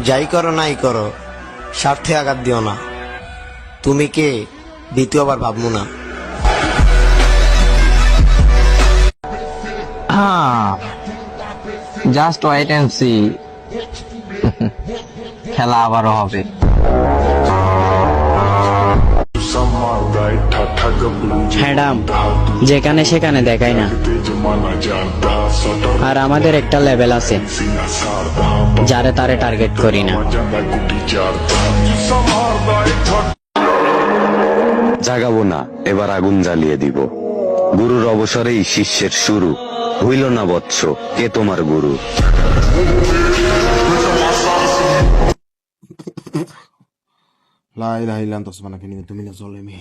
যাই করো নাই করো, স্বার্থে আঘাত দিও না। তুমি কে দ্বিতীয়বার ভাববো না। জাস্ট ওয়েট এন্ড সি, খেলা আবারও হবে। ম্যাডাম, যেখানে সেখানে দেখাই না, আর আমাদের একটা লেভেল আছে, যারে তারে টার্গেট করি না। জাগাবো না, এবার আগুন জ্বালিয়ে দিব। গুরুর অবসরেই শিষ্যের শুরু, হইল না বৎস কে তোমার গুরু। La ilaha illa anta subhanaka inni kuntu minaz zalimin.